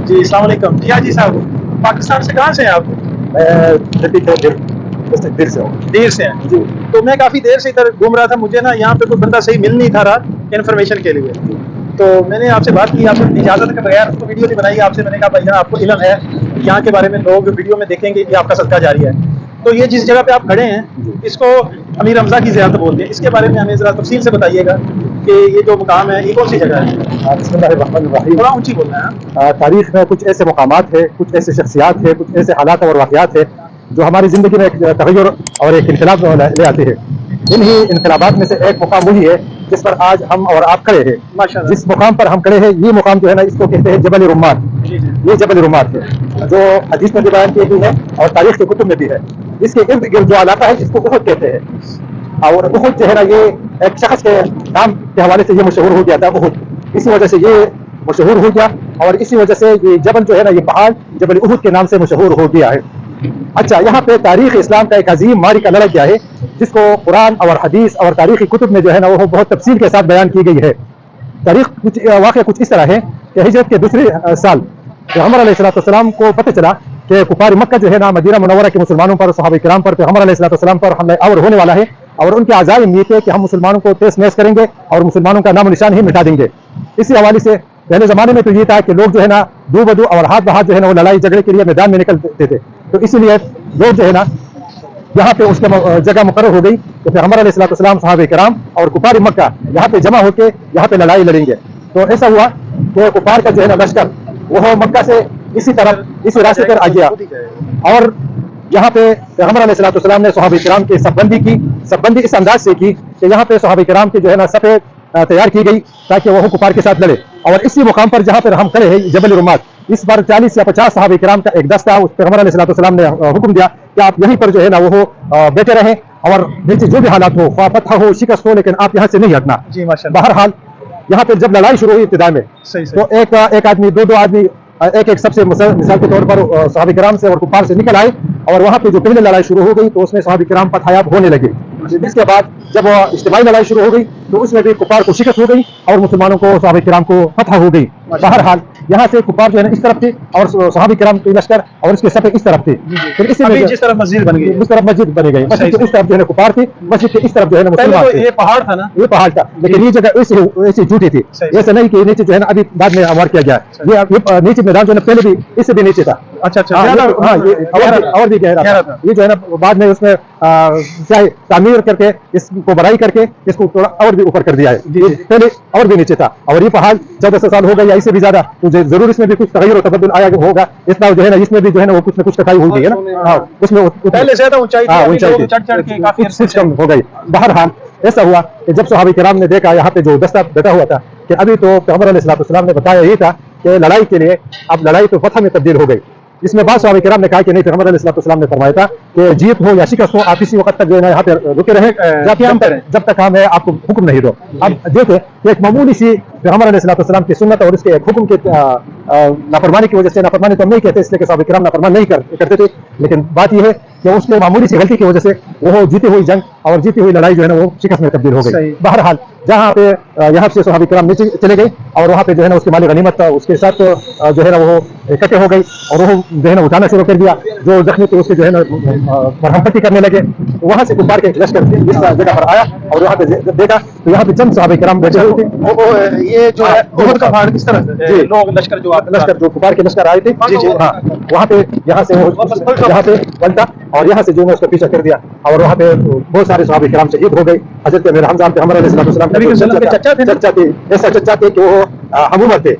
جی السلام علیکم. جی حاجی صاحب, پاکستان سے کہاں سے ہیں آپ؟ دیر سے ہوں. دیر سے ہیں جی. تو میں کافی دیر سے ادھر گھوم رہا تھا, مجھے نا یہاں پہ کوئی بندہ صحیح مل نہیں تھا رہا انفارمیشن کے لیے. تو میں نے آپ سے بات کی, آپ نے اجازت کے بغیر کو ویڈیو نہیں بنائی. آپ سے میں نے کہا بھائی آپ کو علم ہے یہاں کے بارے میں, لوگ ویڈیو میں دیکھیں گے کہ آپ کا صدقہ جاری ہے. تو یہ جس جگہ پہ آپ کھڑے ہیں اس کو امیر حمزہ کی زیارت بولتے ہیں. اس کے بارے میں ہمیں ذرا تفصیل سے بتائیے گا کہ یہ جو مقام ہے یہ کون سی جگہ ہے؟ بسم اللہ الرحمن الرحیم. تھوڑا اونچی بولنا ہے. تاریخ میں کچھ ایسے مقامات ہیں, کچھ ایسے شخصیات ہیں, کچھ ایسے حالات اور واقعات ہیں جو ہماری زندگی میں ایک تغیر اور ایک انقلاب لے آتے ہیں. انہی انقلابات میں سے ایک مقام وہی ہے جس پر آج ہم اور آپ کھڑے ہیں. جس مقام پر ہم کھڑے ہیں یہ مقام جو ہے نا, اس کو کہتے ہیں جبل رمات. یہ جبل رمات ہے جو حدیث میں بھی بیان کی گئی ہے اور تاریخ کے کتب میں بھی ہے. اس کے ارد گرد جو علاقہ ہے اس کو احد کہتے ہیں. اور احد جو ہے نا یہ ایک شخص کے نام کے حوالے سے یہ مشہور ہو گیا تھا احد. اسی وجہ سے یہ مشہور ہو گیا اور اسی وجہ سے یہ جبل جو ہے نا یہ پہاڑ جبل احد کے نام سے مشہور ہو گیا ہے. اچھا, یہاں پہ تاریخ اسلام کا ایک عظیم معرکہ لڑا گیا ہے جس کو قرآن اور حدیث اور تاریخی کتب میں جو ہے نا وہ بہت تفصیل کے ساتھ بیان کی گئی ہے. تاریخ واقعہ کچھ اس طرح ہے کہ ہجرت کے دوسرے سال پیغمبر علیہ السلام کو پتہ چلا کہ کفار مکہ جو ہے نا مدینہ منورہ کے مسلمانوں پر, صحابہ کرام پر, پیغمبر علیہ السلام پر حملہ آور ہونے والا ہے. اور ان کے عزائم یہ تھے کہ ہم مسلمانوں کو تیز نیز کریں گے اور مسلمانوں کا نام و نشان ہی مٹا دیں گے. اسی حوالے سے پہلے زمانے میں تو یہ تھا کہ لوگ جو ہے نا دو بدو اور ہاتھ بہاتھ جو ہے نا وہ لڑائی جھگڑے کے لیے میدان میں نکلتے تھے. تو اسی لیے لوگ جو ہے نا یہاں پہ اس کے جگہ مقرر ہو گئی کہ پیغمبر علیہ السلام, صحابہ کرام اور کفار مکہ یہاں پہ جمع ہو کے یہاں پہ لڑائی لڑیں گے. تو ایسا ہوا کہ کفار کا جو ہے نا لشکر وہ مکہ سے اسی طرف اسی راستے پر آ گیا اور یہاں پہ پیغمبر علیہ السلام نے صحابہ کرام کی صف بندی کی. صف بندی اس انداز سے کی کہ یہاں پہ صحابہ کرام کی جو ہے نا صفیں تیار کی گئی تاکہ وہ کفار کے ساتھ لڑے. اور اسی مقام پر جہاں پر ہم کھڑے ہیں جبل رمات, اس بار 40 یا 50 صحابہ کرام کا ایک دستہ پیغمبر علیہ السلام نے حکم دیا کہ آپ یہیں پر جو ہے نا وہ بیٹھے رہیں اور نیچے جو بھی حالات ہو, فتح ہو شکست ہو, لیکن آپ یہاں سے نہیں ہٹنا. بہرحال یہاں پہ جب لڑائی شروع ہوئی ابتدا میں تو ایک آدمی دو آدمی ایک سب سے مثال کے طور پر صحابہ کرام سے اور کفار سے نکل آئے اور وہاں پہ جو پہلے لڑائی شروع ہو گئی تو اس میں صحابہ کرام پتھایاب ہونے لگے. اس کے بعد جب اجتماعی لڑائی شروع ہو گئی تو اس میں بھی کفار کو شکست ہو گئی اور مسلمانوں کو صحابہ کرام کو فتح ہو گئی. بہرحال یہاں سے کفار جو ہے نا اس طرف تھے اور صحابہ کرام کے لشکر اور اس کے صفحے اس طرف تھے. پھر اسی میں جس طرف مسجد بن گئی, اس طرف مسجد بنے گئی. مسجد کے اس طرف جو ہے نا کفار تھی, مسجد کے اس طرف جو ہے نا مسلمان تھے. یہ پہاڑ تھا نا, یہ پہاڑ تھا, لیکن یہ جگہ ایسی جھوٹی تھی. ایسا نہیں کہ نیچے جو ہے نا ابھی بعد میں عمار کیا گیا. یہ نیچے میدان جو ہے نا پہلے بھی اس سے بھی نیچے تھا. اچھا اور بھی گہرا تھا. یہ جو ہے نا بعد میں اس میں تعمیر کر کے اس کو بڑائی کر کے اس کو تھوڑا اور بھی اوپر کر دیا ہے. پہلے اور بھی نیچے تھا اور یہ پہاڑ 1400 سال ہو گئے یا اس سے بھی زیادہ, تو ضرور اس میں بھی کچھ تغیر و تبدل آیا ہوگا. اتنا جو ہے نا اس میں بھی جو ہے نا وہ کچھ نہ کچھ کٹائی ہوئی ہے نا, اس میں پہلے زیادہ اونچائی تھی, چڑھ چڑھ کے کافی سسٹم ہو گئی. بہرحال ایسا ہوا کہ جب صحابہ کرام نے دیکھا یہاں پہ جو دستہ بیٹھا ہوا تھا کہ ابھی تو پیغمبر علیہ السلام نے بتایا یہ تھا کہ لڑائی کے لیے اب لڑائی تو فتح میں تبدیل ہو گئی. اس میں بعض صحابہ کرام نے کہا کہ نہیں, پیغمبر علیہ السلام نے فرمایا تھا کہ جیت ہو یا شکست ہو آپ اسی وقت تک جو ہے نا یہاں پہ رکے رہیں جب تک ہم آپ کو حکم نہیں دو. اب دیکھیں کہ ایک معمولی سی پیغمبر علیہ السلام کی سنت اور اس کے ایک حکم کے نافرمانی کی وجہ سے, نافرمانی تو ہم نہیں کہتے اس لیے کہ صحابہ کرام نافرمان نہیں کرتے تھے, لیکن بات یہ ہے کہ اس کے معمولی سی غلطی کی وجہ سے وہ جیتی ہوئی جنگ اور جیتی ہوئی لڑائی جو ہے نا وہ شکست میں تبدیل ہو گئی. بہرحال جہاں پہ یہاں سے صحابہ کرام نیچے چلے گئے اور وہاں پہ جو ہے نا اس کے مال غنیمت اس کے ساتھ جو ہے نا وہ اکٹھے ہو گئی اور وہ جو ہے نا اٹھانا شروع کر دیا. جو زخمی تھے اس کے جو ہے نا مرہم پٹی کرنے لگے. وہاں سے کفار کے لشکر اس جگہ پر آیا اور وہاں پہ جب دیکھا تو یہاں پہ چند صحابہ کرام بیٹھے ہوئے تھے. یہ جو ہے احد کا پہاڑ کس طرح سے لوگ لشکر جو کفار کے لشکر آئے تھے وہاں پہ یہاں سے یہاں پہ بنتا اور یہاں سے جو ہے اس کا پیچھا کر دیا اور وہاں پہ بہت سارے صحابہ کرام شہید ہو گئے. حضرت امیر حمزہ پیغمبر علیہ السلام کے چچا تھے. ایسا چچا تھے کہ وہ حمومت تھے,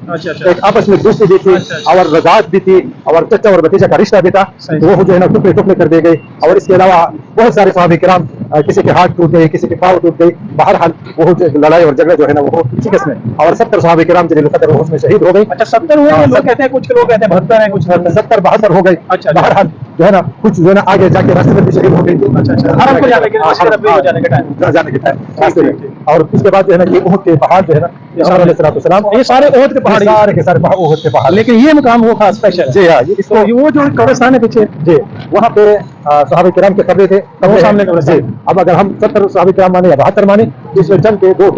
ایک آپس میں دوستی بھی تھی اور رضاعت بھی تھی اور چچا اور بھتیجا کا رشتہ بھی تھا. وہ جو ہے نا ٹکڑے ٹکڑے کر دیے گئے اور اس کے علاوہ بہت سارے صحابہ کرام کسی کے ہاتھ ٹوٹ گئے, کسی کے پاؤں ٹوٹ گئے. بہرحال وہ لڑائی اور جھگڑے جو ہے نا وہ شکست میں اور 70 صحابہ کرام جنہیں قدر اس میں شہید ہو گئی. اچھا 70 ہوئے ہیں, لوگ کہتے ہیں کچھ لوگ کہتے ہیں 72 ہیں, کچھ 70 72 ہو گئی. بہرحال جو ہے نا کچھ جو ہے نا آگے جا کے راستے میں بھی شہید ہو گئی. جانے کے ٹائم راستے میں. اور اس کے بعد جو ہے نا یہ احد کے پہاڑ جو ہے نا پیغمبر علیہ السلام یہ سارے احد کے پہاڑ سارے کے سارے احد کے پہاڑ. لیکن یہ مقام وہ خاص اسپیشل ہے. جی ہاں, اس تو وہ جو قبرستان ہے پیچھے, جی وہاں پہ صحابہ کرام کے قبریں تھے, وہ سامنے قبرستان. جی اب اگر ہم 70 صحابہ کرام مانے یا 72 مانے, اس میں جنگ کے 2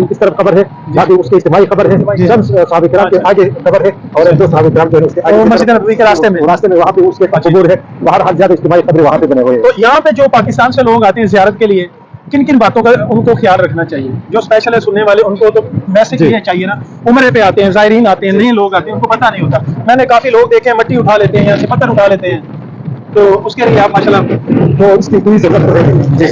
اس طرف قبر ہے, باقی اس کی اجتماعی قبر ہے, چند صحابہ کرام کے آگے قبر ہے, اور 2 صحابہ کرام جو ہے اس کے آگے مسجد نبوی کے راستے میں وہاں پہ اس کے قبور ہے. بہرحال زیادہ اجتماعی قبر وہاں پہ بنے ہوئے ہیں. تو یہاں پہ جو پاکستان سے لوگ آتے ہیں زیارت کے لیے, کن کن باتوں کا ان کو خیال رکھنا چاہیے؟ جو اسپیشل ہے سننے والے, ان کو تو میسج یہ چاہیے نا, عمرے پہ آتے ہیں, زائرین آتے ہیں, نئے لوگ آتے ہیں, ان کو پتہ نہیں ہوتا. میں نے کافی لوگ دیکھے ہیں مٹی اٹھا لیتے ہیں, یہاں سے پتھر اٹھا لیتے ہیں, تو اس کے لیے آپ ماشاءاللہ تو اس کی کوئی ضرورت نہیں. جی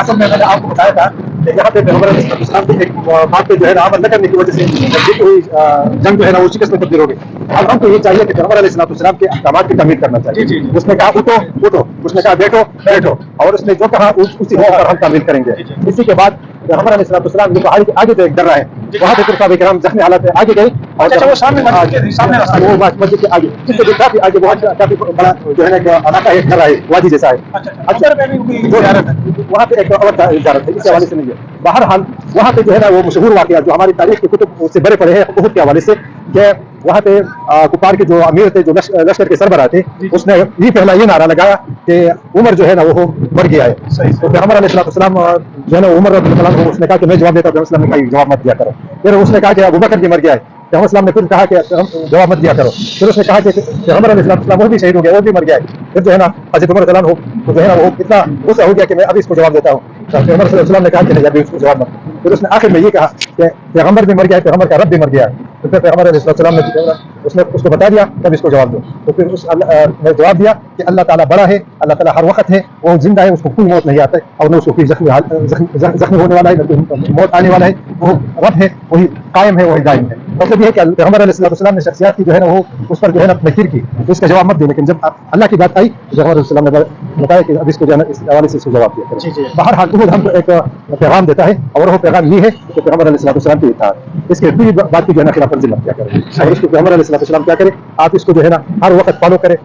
اصل میں نے آپ کو بتایا تھا کہ یہاں پہ پیغمبر علیہ السلام کی ایک بات پہ جو ہے نا عمل نہ کرنے کی وجہ سے جیتی ہوئی جنگ جو ہے نا وہ شکست میں تبدیل ہو گئی. اب ہم کو یہ چاہیے کہ پیغمبر علیہ السلام کے احکامات کی تعمیل کرنا چاہیے. اس نے کہا اٹھو اٹھو, اس نے کہا بیٹھو بیٹھو, اور اس نے جو کہا اسی پر ہم تعمیل کریں گے. اسی کے بعد پیغمبر علیہ السلام جو پہاڑی کے آگے جو ایک درہ ہے, وہاں پہ صحابہ کرام زخمی حالات میں آگے گئے, اور وہ سامنے وہ مسجد کے آگے جس سے کافی آگے بہت کافی بڑا جو ہے نا علاقہ ایک درہ ہے, وادی جیسا ہے. وہاں پہ ایک اور اجازت ہے, اس حوالے سے نہیں ہے. بہرحال وہاں پہ جو ہے نا وہ مشہور واقعہ جو ہماری تاریخ کے کتب سے بڑے پڑے ہیں احد کے حوالے سے, کہ وہاں پہ کفار کے جو امیر تھے, جو لشکر کے سربراہ تھے, اس نے پہلا یہ نعرہ لگایا کہ عمر جو ہے نا وہ مر گیا ہے. تو پیغمبر علیہ السلام جو ہے نا عمر رضی اللہ عنہ, اس نے کہا کہ میں جواب دیتا ہوں. پیغمبر نے کہا جواب مت دیا کرو. پھر اس نے کہا کہ ابوبکر بھی مر گیا ہے. پیغمبر السلام نے پھر کہا کہ جواب مت دیا کرو. پھر اس نے کہا کہ پیغمبر علیہ السلام وہ بھی شہید ہو گیا, وہ بھی مر گیا ہے. پھر جو ہے نا حضرت عمر رضی اللہ عنہ جو ہے نا وہ اتنا غصہ ہو گیا کہ میں ابھی اس کو جواب دیتا ہوں. پیغمبر صلی اللہ علیہ وسلم نے کہا کہ نہیں, ابھی اس کو جواب مت. پھر اس نے آخر میں یہ کہا کہ پیغمبر بھی مر گیا ہے, پیغمبر کا رب بھی مر گیا ہے. تو پھر پیغمبر علیہ السلام نے اس کو بتا دیا تب اس کو جواب دو. تو پھر نے جواب دیا کہ اللہ تعالیٰ بڑا ہے, اللہ تعالیٰ ہر وقت ہے, وہ زندہ ہے, اس کو کوئی موت نہیں آتا ہے, اور نہ اس کو کوئی زخمی ہونے والا ہے, نہ کوئی موت آنے والا ہے. وہ رب ہے, وہی قائم ہے, وہی دائم ہے. مطلب یہ ہے کہ پیغمبر علیہ السلام نے شخصیات کی جو ہے نا وہ اس پر جو ہے نا تنقید کی, تو اس کا جواب مت دے. لیکن جب اللہ کی بات آئی تو پیغمبر علیہ السلام نے بتایا کہ اب اس کو جو ہے نا اس حوالے سے اس کو جواب دیا. بہرحال احد ہم کو ایک پیغام دیتا ہے, اور وہ پیغام یہ ہے کہ پیغمبر علیہ السلام کی اطاعت. اس کے کوئی بات کی جو ہے نا خلاف ورزی مت کیا کرے, اور اس کو پیغمبر علیہ السلام کیا کرے, آپ اس کو جو ہے نا ہر وقت فالو کرے.